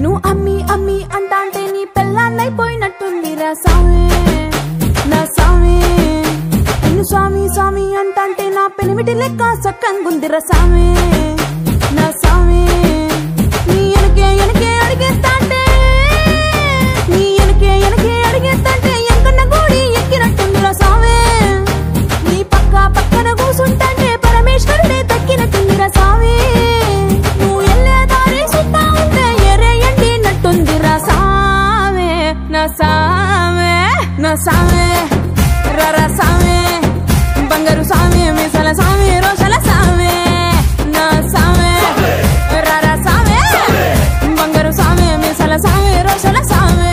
నువ్వు అమ్మి అమ్మి అంటాంటే నీ పెళ్ళాన్నైపోయినట్టుందిరా సామి నా సామి నిన్ను స్వామి స్వామి అంటాంటే నా పెనిమిటి లెక్క సక్కంగుందిరా సామి నా సామి నీ ఎనకే ఎనకే అడిగేస్తాంటే నీ ఎనకే ఎనకే అడిగేస్తాంటే ఎంకన్న గూడి ఎక్కినట్టుందిరా సామి నీ పక్క పక్కన కూసుంటాంటే పరమేశ్వరుడే తక్కినట్టుందిరా సామి నువ్వు ఎల్లే దారి సుత్తా ఉంటే ఎరే ఎండినట్టుందిరా సామి నా సామి నా సామి రరా సామి బంగారు సామి మీసల సామి రోషల సామి నా సామి రరా సామి బంగారు సామి మీసల సామి రోషల సామి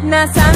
నా సామి